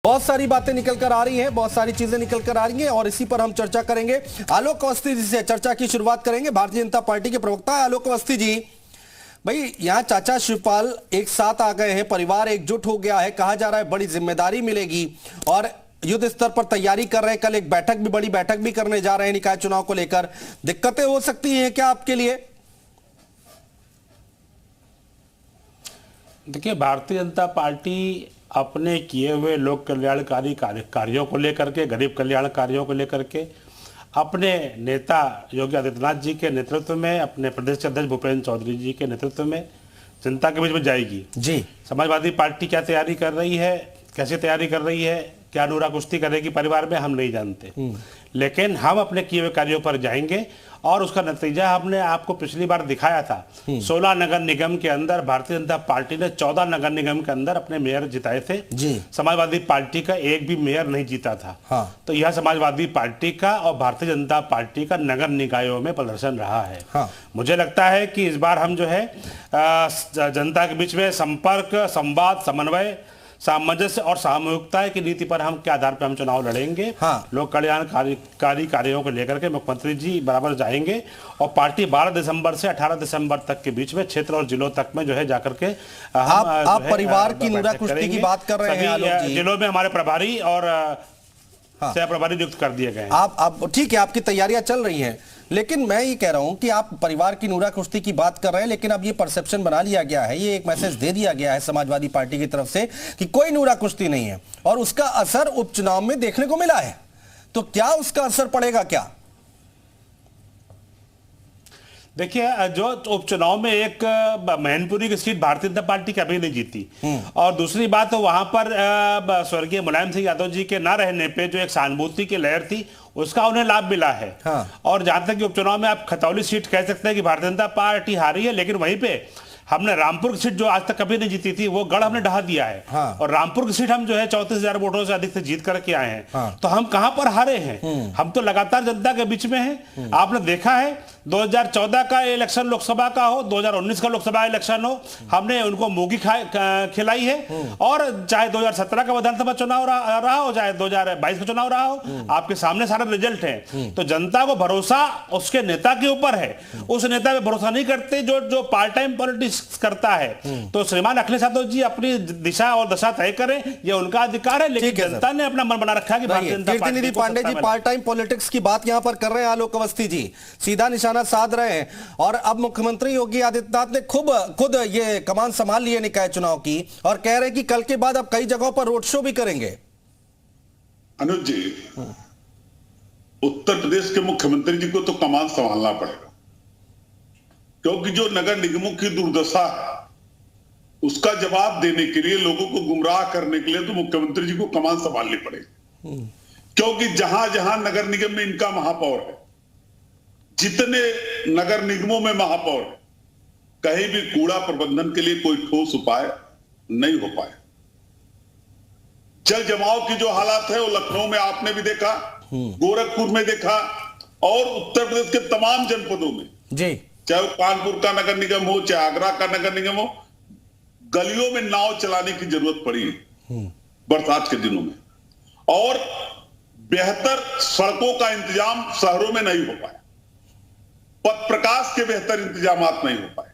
बहुत सारी बातें निकल कर आ रही हैं, बहुत सारी चीजें निकल कर आ रही हैं और इसी पर हम चर्चा करेंगे। आलोक अवस्थी जी से चर्चा की शुरुआत करेंगे। भारतीय जनता पार्टी के प्रवक्ता आलोक अवस्थी जी, भाई यहाँ चाचा शिवपाल एक साथ आ गए हैं, परिवार एकजुट हो गया है, कहा जा रहा है बड़ी जिम्मेदारी मिलेगी और युद्ध स्तर पर तैयारी कर रहे हैं। कल एक बैठक भी, बड़ी बैठक भी करने जा रहे हैं निकाय चुनाव को लेकर। दिक्कतें हो सकती हैं क्या आपके लिए? देखिए, भारतीय जनता पार्टी अपने किए हुए लोक कल्याणकारी कार्यों को लेकर के, गरीब कल्याण कार्यों को लेकर के, अपने नेता योगी आदित्यनाथ जी के नेतृत्व में, अपने प्रदेश अध्यक्ष भूपेंद्र चौधरी जी के नेतृत्व में जनता के बीच में जाएगी। जी, समाजवादी पार्टी क्या तैयारी कर रही है, कैसे तैयारी कर रही है, क्या नूरा कुश्ती करेगी परिवार में, हम नहीं जानते, लेकिन हम अपने किए हुए कार्यों पर जाएंगे और उसका नतीजा हमने आपको पिछली बार दिखाया था। 16 नगर निगम के अंदर भारतीय जनता पार्टी ने 14 नगर निगम के अंदर अपने मेयर जिताए थे जी। समाजवादी पार्टी का एक भी मेयर नहीं जीता था। हाँ। तो यह समाजवादी पार्टी का और भारतीय जनता पार्टी का नगर निकायों में प्रदर्शन रहा है। हाँ। मुझे लगता है कि इस बार हम जो है जनता के बीच में संपर्क, संवाद, समन्वय, सामंजस्य और सामूहिकता की नीति पर हम क्या आधार पर हम चुनाव लड़ेंगे। हाँ। लोक कल्याणकारी कार्यों को लेकर के मुख्यमंत्री जी बराबर जाएंगे और पार्टी 12 दिसंबर से 18 दिसंबर तक के बीच में क्षेत्र और जिलों तक में जो है जाकर के आप परिवार की नूरा कुश्ती की बात कर रहे हैं। जिलों में हमारे प्रभारी और सह प्रभारी नियुक्त कर दिए गए हैं। आप ठीक है, आपकी तैयारियां चल रही हैं, लेकिन मैं ये कह रहा हूं कि आप परिवार की नूरा कुश्ती की बात कर रहे हैं, लेकिन अब ये परसेप्शन बना लिया गया है, ये एक मैसेज दे दिया गया है समाजवादी पार्टी की तरफ से कि कोई नूरा कुश्ती नहीं है और उसका असर उपचुनाव में देखने को मिला है। तो क्या उसका असर पड़ेगा क्या? देखिए, जो उपचुनाव में एक मैनपुरी की सीट भारतीय जनता पार्टी कभी नहीं जीती और दूसरी बात तो वहां पर स्वर्गीय मुलायम सिंह यादव जी के ना रहने पे जो एक सहानुभूति की लहर थी उसका उन्हें लाभ मिला है। हाँ। और जहां तक कि उपचुनाव में आप खतौली सीट कह सकते हैं कि भारतीय जनता पार्टी हारी है, लेकिन वहीं पे हमने रामपुर की सीट जो आज तक कभी नहीं जीती थी वो गढ़ हमने ढहा दिया है। हाँ। और रामपुर की सीट हम जो है 34,000 वोटों से अधिक से जीत करके आए हैं। हाँ। तो हम कहां पर हारे हैं? हम तो लगातार जनता के बीच में हैं। आपने देखा है 2014 का इलेक्शन लोकसभा का हो, 2019 का लोकसभा इलेक्शन हो, हमने उनको मूंगी खिलाई है और चाहे 2017 का विधानसभा चुनाव रहा हो, चाहे 2022 का चुनाव रहा हो, आपके सामने सारा रिजल्ट है। तो जनता को भरोसा उसके नेता के ऊपर है, उस नेता पे भरोसा नहीं करते जो पार्ट टाइम पॉलिटिक्स करता है। तो श्रीमान अखिलेश यादव जी अपनी दिशा और दशा तय करें, यह उनका अधिकार है, लेकिन जनता ने अपना मन बना रखा है कि Bharatiya Janata party. कीर्तिनिधि Pandey ji part time politics की बात यहां पर कर रहे हैं, आलोक अवस्थी जी सीधा निशाना साध रहे हैं और अब मुख्यमंत्री योगी आदित्यनाथ ने खुद ये कमान संभाल ली है निकाय चुनाव की और कह रहे हैं कि कल के बाद अब कई जगहों पर रोड शो भी करेंगे। अनुज जी, उत्तर प्रदेश के मुख्यमंत्री जी को तो कमान संभालना पड़ेगा, क्योंकि जो नगर निगमों की दुर्दशा है उसका जवाब देने के लिए, लोगों को गुमराह करने के लिए तो मुख्यमंत्री जी को कमान संभालनी पड़ेगी। क्योंकि जहां जहां नगर निगम में इनका महापौर है, जितने नगर निगमों में महापौर है, कहीं भी कूड़ा प्रबंधन के लिए कोई ठोस उपाय नहीं हो पाए। जल जमाव की जो हालात है वो लखनऊ में आपने भी देखा, गोरखपुर में देखा और उत्तर प्रदेश के तमाम जनपदों में जी, चाहे वो कानपुर का नगर निगम हो, चाहे आगरा का नगर निगम हो, गलियों में नाव चलाने की जरूरत पड़ी बरसात के दिनों में और बेहतर सड़कों का इंतजाम शहरों में नहीं हो पाया, पथ प्रकाश के बेहतर इंतजामात नहीं हो पाए।